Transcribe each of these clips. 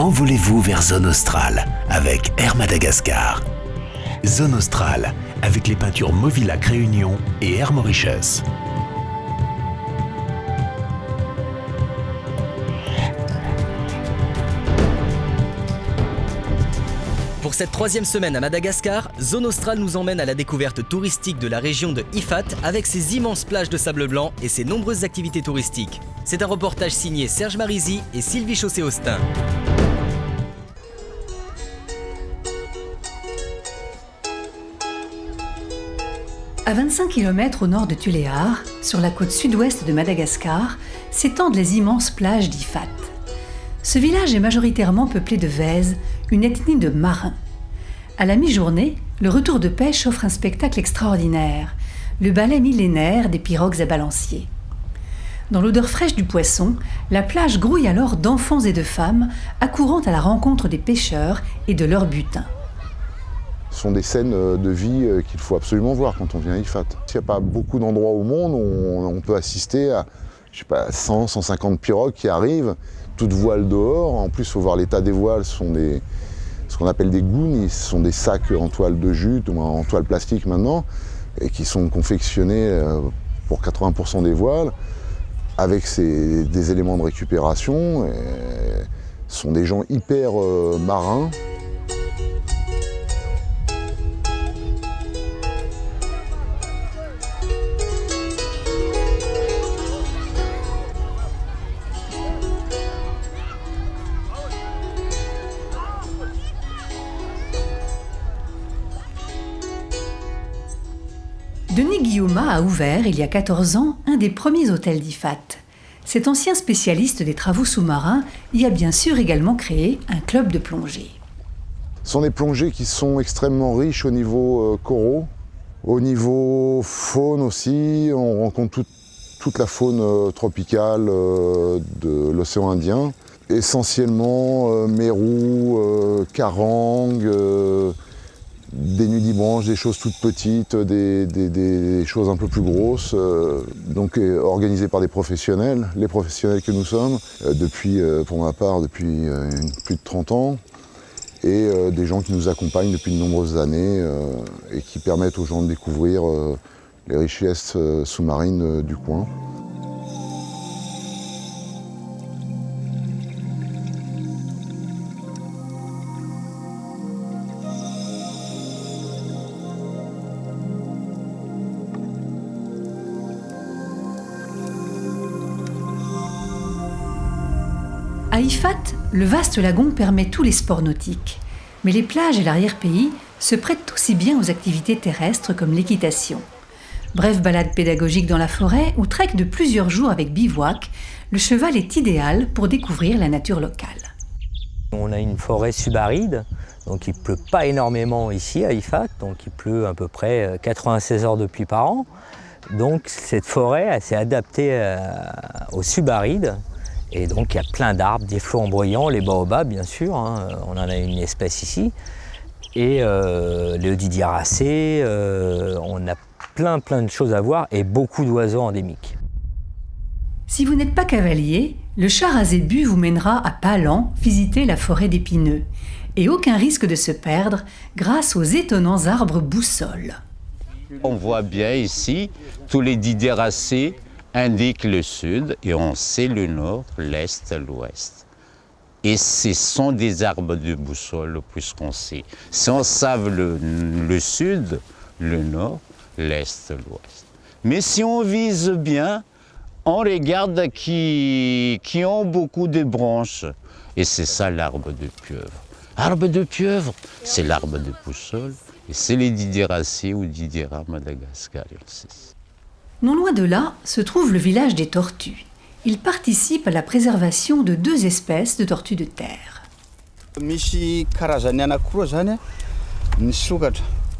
envolez-vous vers Zone Australe avec Air Madagascar. Zone Australe avec les peintures Movilac Réunion et Air Mauritius. Pour cette 3e semaine à Madagascar, Zone Australe nous emmène à la découverte touristique de la région de Ifat avec ses immenses plages de sable blanc et ses nombreuses activités touristiques. C'est un reportage signé Serge Marisy et Sylvie Chaussé-Austin. À 25 km au nord de Tuléar, sur la côte sud-ouest de Madagascar, s'étendent les immenses plages d'Ifat. Ce village est majoritairement peuplé de Vèze, une ethnie de marins. À la mi-journée, le retour de pêche offre un spectacle extraordinaire, le ballet millénaire des pirogues à balancier. Dans l'odeur fraîche du poisson, la plage grouille alors d'enfants et de femmes accourant à la rencontre des pêcheurs et de leur butin. Ce sont des scènes de vie qu'il faut absolument voir quand on vient à Ifat. Il n'y a pas beaucoup d'endroits au monde où on peut assister à 100, 150 pirogues qui arrivent, toutes voiles dehors. En plus, il faut voir l'état des voiles. Ce sont ce qu'on appelle des gounis. Ce sont des sacs en toile de jute ou en toile plastique maintenant, et qui sont confectionnés pour 80% des voiles, avec des éléments de récupération. Ce sont des gens hyper marins. Denis Guillauma a ouvert, il y a 14 ans, un des premiers hôtels d'Ifat. Cet ancien spécialiste des travaux sous-marins y a bien sûr également créé un club de plongée. Ce sont des plongées qui sont extrêmement riches au niveau coraux, au niveau faune aussi. On rencontre toute la faune tropicale de l'océan Indien. Essentiellement mérous, carangues, des nudibranches, des choses toutes petites, des choses un peu plus grosses, donc organisées par des professionnels, les professionnels que nous sommes, pour ma part, depuis plus de 30 ans, et des gens qui nous accompagnent depuis de nombreuses années et qui permettent aux gens de découvrir les richesses sous-marines du coin. À Ifat, le vaste lagon permet tous les sports nautiques. Mais les plages et l'arrière-pays se prêtent aussi bien aux activités terrestres comme l'équitation. Bref balade pédagogique dans la forêt ou trek de plusieurs jours avec bivouac, le cheval est idéal pour découvrir la nature locale. On a une forêt subaride, donc il ne pleut pas énormément ici à Ifat, donc il pleut à peu près 96 heures de pluie par an. Donc cette forêt elle s'est adaptée au subaride. Et donc il y a plein d'arbres, des flamboyants, les baobabs bien sûr, hein, on en a une espèce ici. Et le didieracée, on a plein de choses à voir et beaucoup d'oiseaux endémiques. Si vous n'êtes pas cavalier, le char à zébu vous mènera à Palan visiter la forêt d'épineux. Et aucun risque de se perdre grâce aux étonnants arbres boussoles. On voit bien ici tous les didieracées indique le sud et on sait le nord, l'est, l'ouest. Et ce sont des arbres de boussole puisqu'on sait. Si on savent le sud, le nord, l'est, l'ouest. Mais si on vise bien, on regarde qui ont beaucoup de branches. Et c'est ça l'arbre de pieuvre. Arbre de pieuvre, c'est l'arbre de boussole et c'est les didieracées ou didiera madagascariensis. Non loin de là se trouve le village des tortues. Il participe à la préservation de 2 espèces de tortues de terre.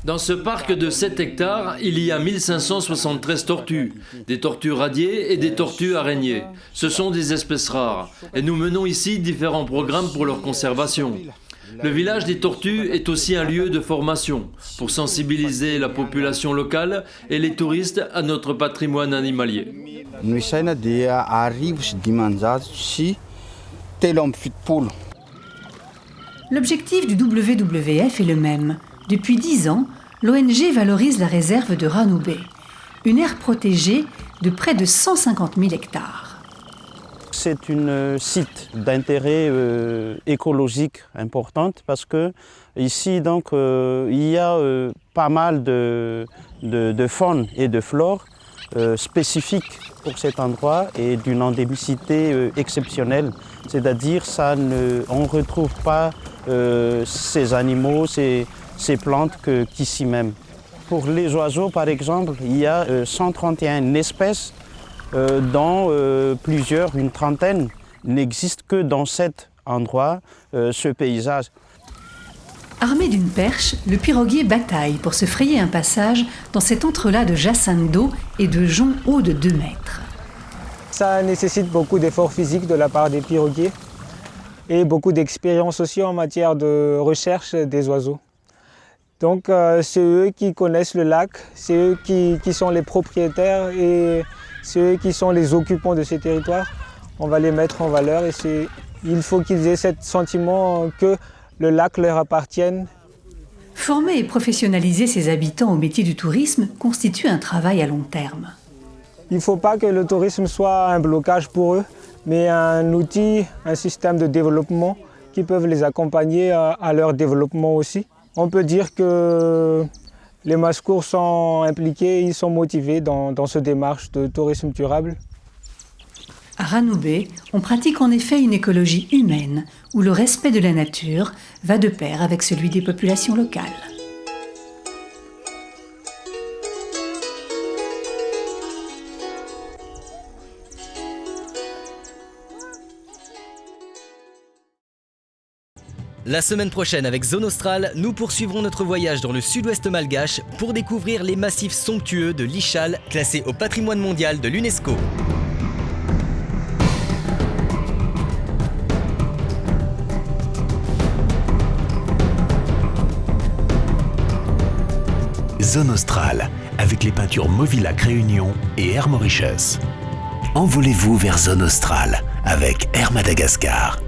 Dans ce parc de 7 hectares, il y a 1573 tortues, des tortues radiées et des tortues araignées. Ce sont des espèces rares et nous menons ici différents programmes pour leur conservation. Le village des tortues est aussi un lieu de formation pour sensibiliser la population locale et les touristes à notre patrimoine animalier. L'objectif du WWF est le même. Depuis 10 ans, l'ONG valorise la réserve de Ranoubbé, une aire protégée de près de 150 000 hectares. C'est un site d'intérêt écologique important parce que ici donc, il y a pas mal de faune et de flore spécifiques pour cet endroit et d'une endémicité exceptionnelle. C'est-à-dire on ne retrouve pas ces animaux, ces plantes qu'ici même. Pour les oiseaux, par exemple, il y a 131 espèces dont une trentaine n'existent que dans cet endroit, ce paysage. Armé d'une perche, le piroguier bataille pour se frayer un passage dans cet entrelac de jassins d'eau et de joncs hauts de 2 mètres. Ça nécessite beaucoup d'efforts physiques de la part des piroguiers et beaucoup d'expérience aussi en matière de recherche des oiseaux. Donc c'est eux qui connaissent le lac, c'est eux qui sont les propriétaires et c'est eux qui sont les occupants de ces territoires. On va les mettre en valeur et il faut qu'ils aient ce sentiment que le lac leur appartienne. Former et professionnaliser ses habitants au métier du tourisme constitue un travail à long terme. Il ne faut pas que le tourisme soit un blocage pour eux, mais un outil, un système de développement qui peuvent les accompagner à leur développement aussi. On peut dire que les Mascours sont impliqués, ils sont motivés dans cette démarche de tourisme durable. À Ranoubbé, on pratique en effet une écologie humaine, où le respect de la nature va de pair avec celui des populations locales. La semaine prochaine avec Zone Australe, nous poursuivrons notre voyage dans le sud-ouest malgache pour découvrir les massifs somptueux de l'Ichal, classés au patrimoine mondial de l'UNESCO. Zone Australe, avec les peintures Movilac Réunion et Air Mauritius. Envolez-vous vers Zone Australe avec Air Madagascar.